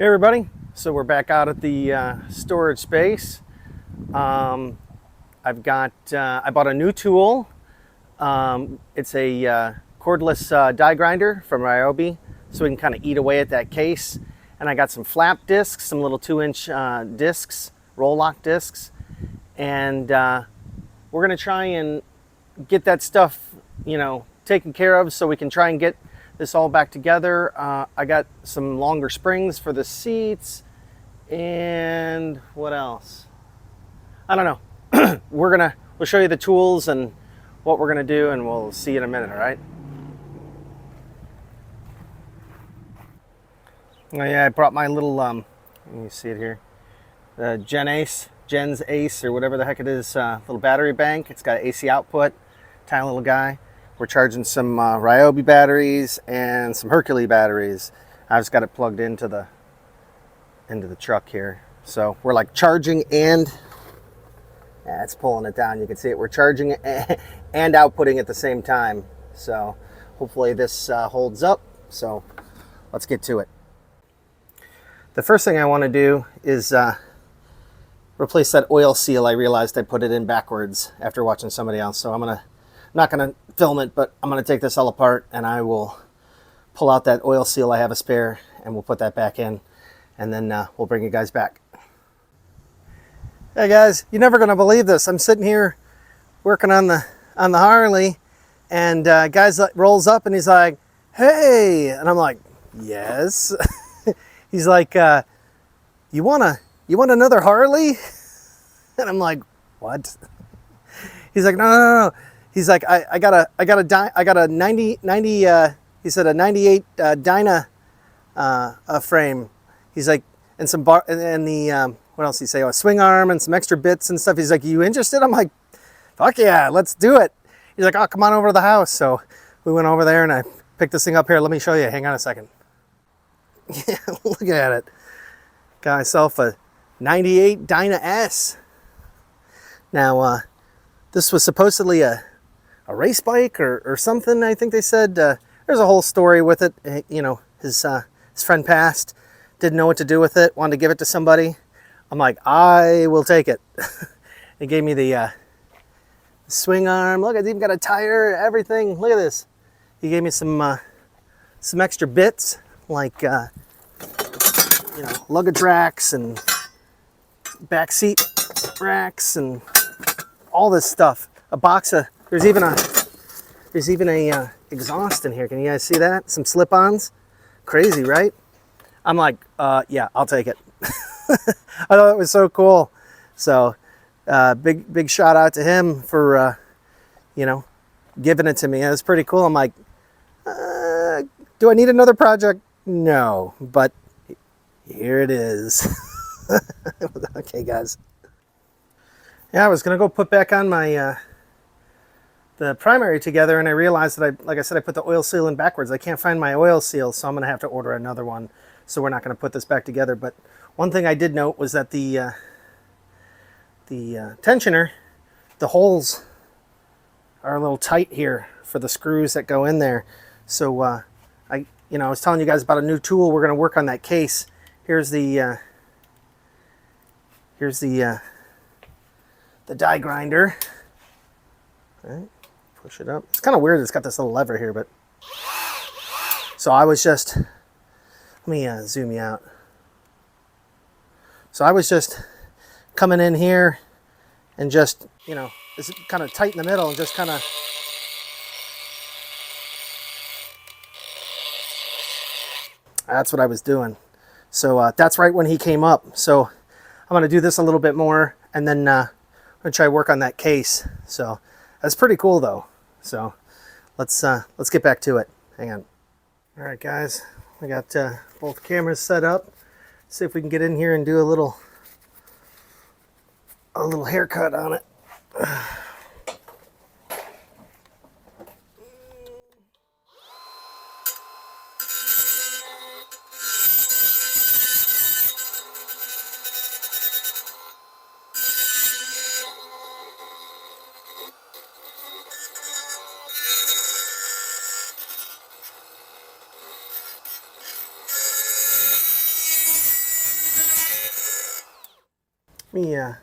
Hey everybody, so we're back out at the storage space. I bought a new tool. It's a cordless die grinder from Ryobi, so we can kind of eat away at that case. And I got some flap discs, some little 2-inch discs, roll lock discs. And we're gonna try and get that stuff, taken care of so we can try and get this all back together. I got some longer springs for the seats, and what else? I don't know. We'll show you the tools and what we're gonna do, and we'll see you in a minute. All right? Oh yeah, I brought my little you see it here, the Gen's Ace, or whatever the heck it is, little battery bank. It's got AC output, tiny little guy. We're charging some Ryobi batteries and some Hercules batteries. I've just got it plugged into the truck here. So we're like charging and it's pulling it down. You can see it. We're charging and outputting at the same time. So hopefully this holds up. So let's get to it. The first thing I want to do is replace that oil seal. I realized I put it in backwards after watching somebody else. So I'm not gonna film it, but I'm gonna take this all apart and I will pull out that oil seal. I have a spare, and we'll put that back in, and then we'll bring you guys back. Hey guys, you're never gonna believe this. I'm sitting here working on the Harley, and guy rolls up and he's like, "Hey," and I'm like, "Yes." He's like, "You want another Harley?" And I'm like, "What?" He's like, "No. He's like, I got a 90 he said a 98 Dyna frame. He's like, and some bar, and the what else did he say? Oh, a swing arm and some extra bits and stuff. He's like, "You interested?" I'm like, "Fuck yeah, let's do it." He's like, "Oh, come on over to the house." So we went over there and I picked this thing up here. Let me show you. Hang on a second. Yeah, look at it. Got myself a 98 Dyna S. Now, this was supposedly a race bike or something. I think they said there's a whole story with it. His friend passed, didn't know what to do with it, wanted to give it to somebody. I'm like, I will take it. He gave me the swing arm. Look, it's even got a tire, everything. Look at this. He gave me some extra bits, like luggage racks and back seat racks and all this stuff. A box of there's even a exhaust in here. Can you guys see that? Some slip-ons. Crazy, right? I'm like, yeah, I'll take it. I thought it was so cool. So big shout out to him for giving it to me. It was pretty cool. I'm like, do I need another project? No, but here it is. Okay, guys. Yeah, I was gonna go put back on my the primary together, and I realized that like I said, I put the oil seal in backwards. I can't find my oil seal, so I'm gonna have to order another one. So we're not gonna put this back together. But one thing I did note was that the tensioner, the holes are a little tight here for the screws that go in there. So I was telling you guys about a new tool. We're gonna work on that case. Here's the die grinder. All right, push it up. It's kind of weird. It's got this little lever here, but so I was just let me zoom you out. So I was just coming in here and just it's kind of tight in the middle and just kind of that's what I was doing. So that's right when he came up. So I'm gonna do this a little bit more, and then I'm gonna try to work on that case. So that's pretty cool though. So let's get back to it. Hang on. All right, guys, I got both cameras set up. See if we can get in here and do a little haircut on it. Let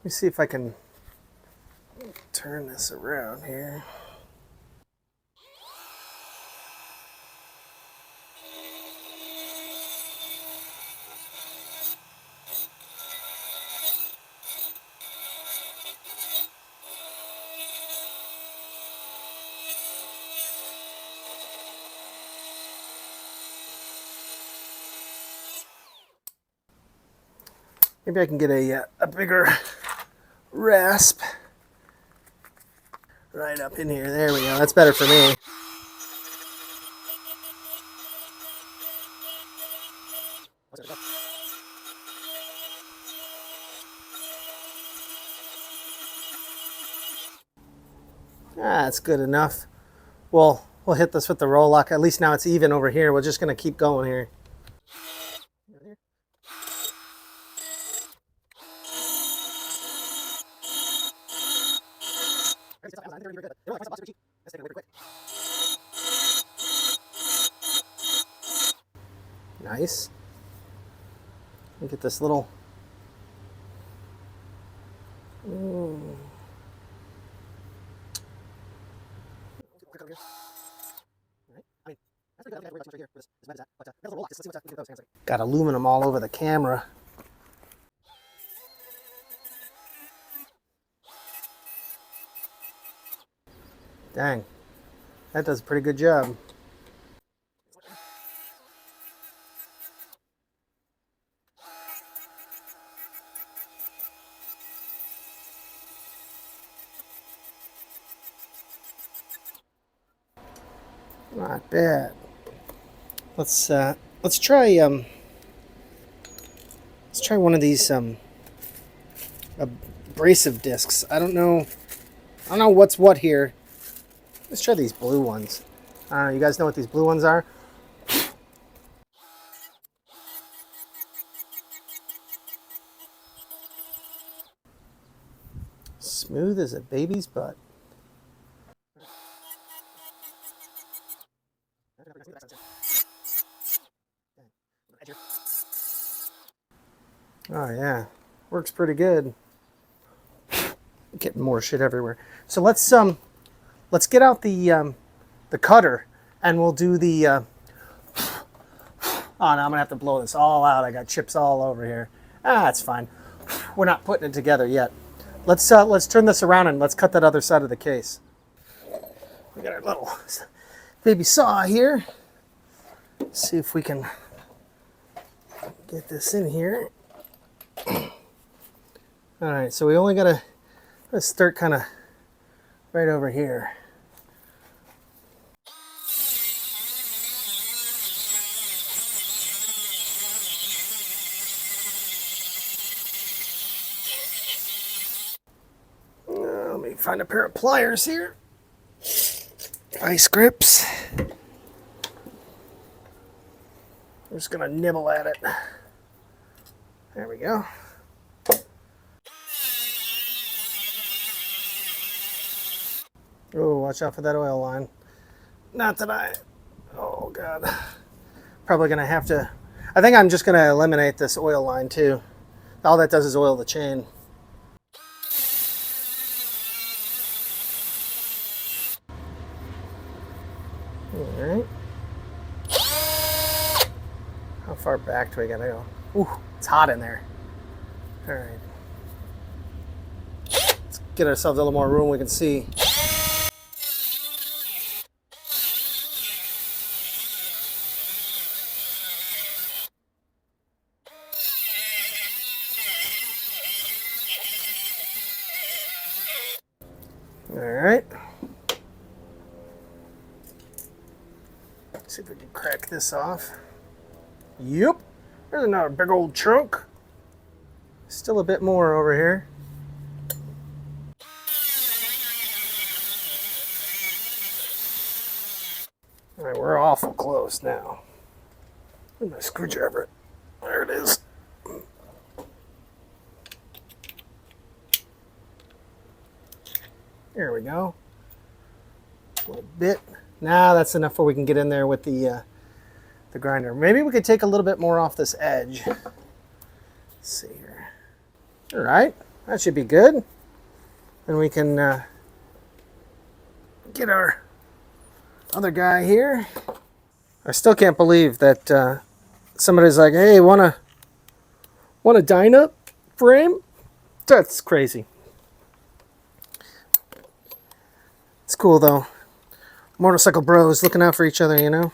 me see if I can turn this around here. Maybe I can get a bigger rasp right up in here. There we go. That's better for me. That's good enough. We'll hit this with the roll lock. At least now it's even over here. We're just going to keep going here. Nice. Look at this little... Got aluminum all over the camera. Dang, that does a pretty good job. Not bad. Let's try one of these abrasive discs. I don't know what's what here. Let's try these blue ones. You guys know what these blue ones are? Smooth as a baby's butt. Oh yeah, works pretty good. Getting more shit everywhere. So let's get out the cutter and we'll do the. Oh no, I'm gonna have to blow this all out. I got chips all over here. That's fine. We're not putting it together yet. Let's turn this around and let's cut that other side of the case. We got our little baby saw here. Let's see if we can get this in here. All right, so we only gotta start kind of right over here. Let me find a pair of pliers here. Vice grips. I'm just gonna nibble at it. There we go. Oh, watch out for that oil line. Not that oh God. Probably gonna have to, I think I'm just gonna eliminate this oil line too. All that does is oil the chain. All right. How far back do I gotta go? Ooh, it's hot in there. All right. Let's get ourselves a little more room we can see. All right. Let's see if we can crack this off. Yep. There's another big old chunk. Still a bit more over here. All right, we're awful close now. Where's my screwdriver? There it is. There we go. A little bit. Now that's enough where we can get in there with the grinder. Maybe we could take a little bit more off this edge. Let's see here. All right, that should be good. And we can get our other guy here. I still can't believe that somebody's like, hey, want a Dyna frame? That's crazy. It's cool though. Motorcycle bros looking out for each other, you know?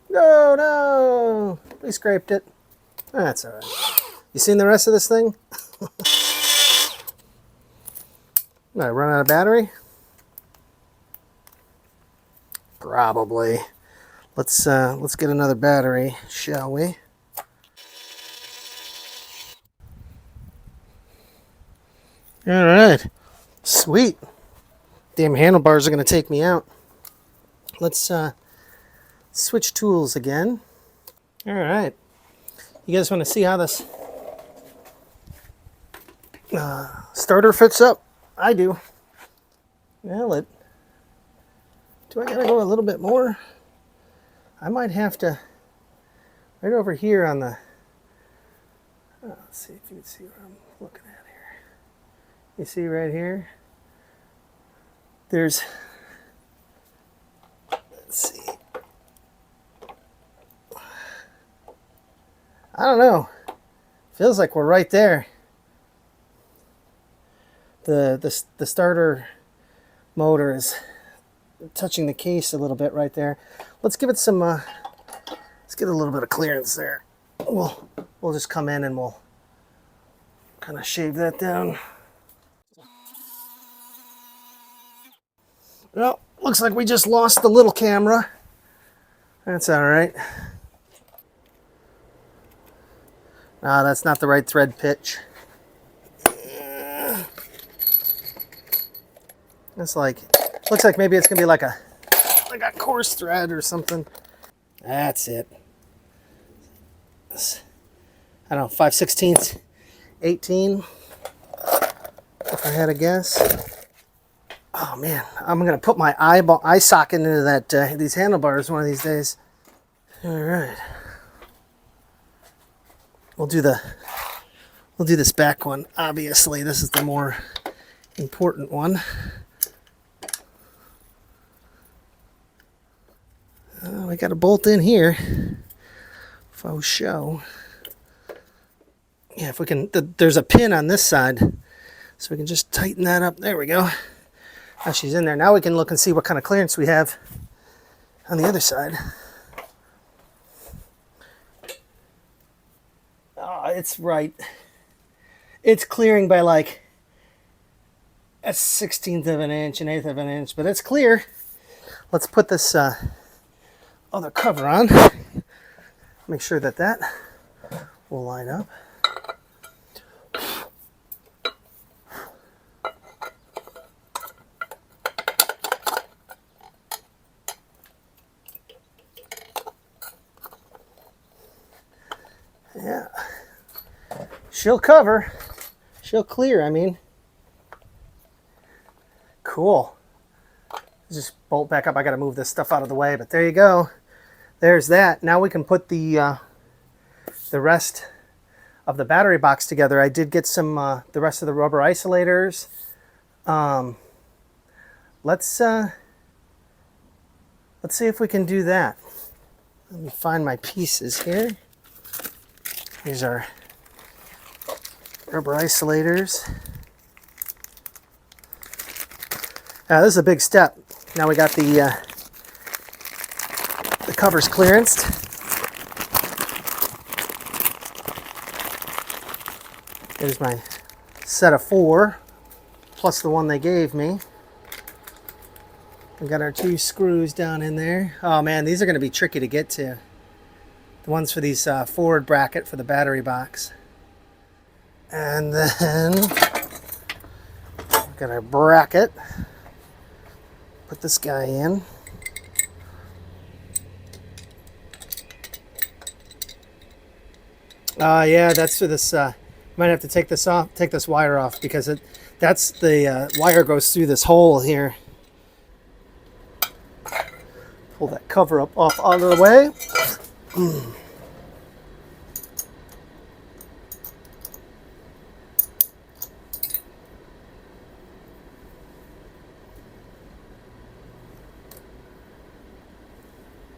No, no! We scraped it. That's alright. You seen the rest of this thing? Did I run out of battery? Probably. Let's get another battery, shall we? All right, sweet. Damn handlebars are gonna take me out. Let's switch tools again. All right. You guys want to see how this starter fits up? I do. Well, do I gotta go a little bit more? I might have to, right over here on the, let's see if you can see what I'm looking at here. You see right here? There's, let's see. I don't know. Feels like we're right there. The starter motor is touching the case a little bit right there. Let's give it some, let's get a little bit of clearance there. We'll just come in and we'll kind of shave that down. Well, looks like we just lost the little camera. That's all right. Ah, that's not the right thread pitch. It's like, looks like maybe it's gonna be like a coarse thread or something. That's it. I don't know, 5/16, 18, if I had to guess. Oh man, I'm gonna put my eye socket into that these handlebars one of these days. All right, we'll do this back one. Obviously, this is the more important one. We got a bolt in here. Faux show. Yeah, if we can, there's a pin on this side, so we can just tighten that up. There we go. Now she's in there. Now we can look and see what kind of clearance we have on the other side. Oh, it's right. It's clearing by like a 1/16 of an inch, an 1/8 of an inch, but it's clear. Let's put this other cover on. Make sure that will line up. Yeah. She'll cover. She'll clear, I mean. Cool. Just bolt back up. I got to move this stuff out of the way, but there you go. There's that. Now we can put the rest of the battery box together. I did get some the rest of the rubber isolators. Let's see if we can do that. Let me find my pieces here. Here's our rubber isolators. This is a big step. Now we got the covers clearanced. There's my set of 4, plus the one they gave me. We got our 2 screws down in there. Oh man, these are going to be tricky to get to. The ones for these forward bracket for the battery box. And then we've got our bracket. Put this guy in. Yeah, that's for this. Might have to take this off, take this wire off, because that's the wire goes through this hole here. Pull that cover up off out of the way.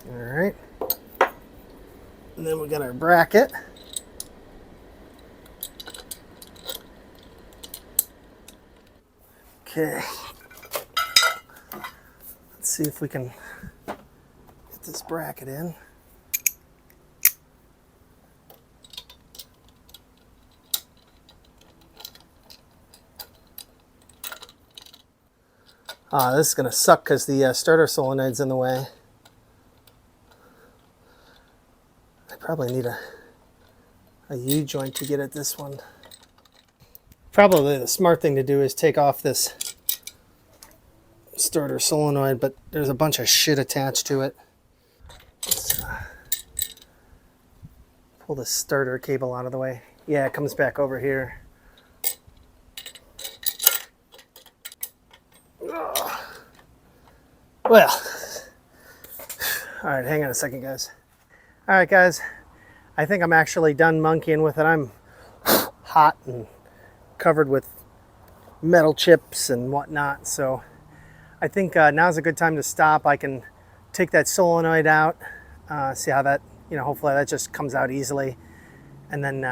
All right. And then we got our bracket. Okay. Let's see if we can get this bracket in. This is going to suck because the starter solenoid's in the way. I probably need a U-joint to get at this one. Probably the smart thing to do is take off this starter solenoid, but there's a bunch of shit attached to it. Let's pull the starter cable out of the way. Yeah, it comes back over here. Well, all right, hang on a second, guys. All right, guys, I think I'm actually done monkeying with it. I'm hot and covered with metal chips and whatnot, so I think now's a good time to stop. I can take that solenoid out, see how that, hopefully that just comes out easily, and then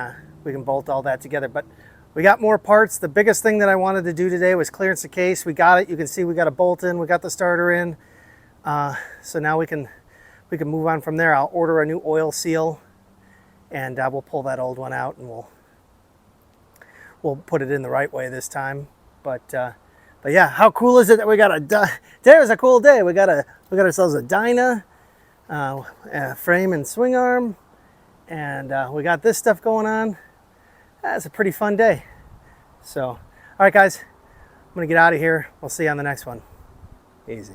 we can bolt all that together. But we got more parts. The biggest thing that I wanted to do today was clearance the case. We got it. You can see we got a bolt in, we got the starter in, so now we can move on from there. I'll order a new oil seal, and we'll pull that old one out, and we'll put it in the right way this time. But yeah, how cool is it that we got there's a cool day. We got ourselves a Dyna frame and swing arm, and we got this stuff going on. That's a pretty fun day. So, all right, guys, I'm gonna get out of here. We'll see you on the next one. Easy.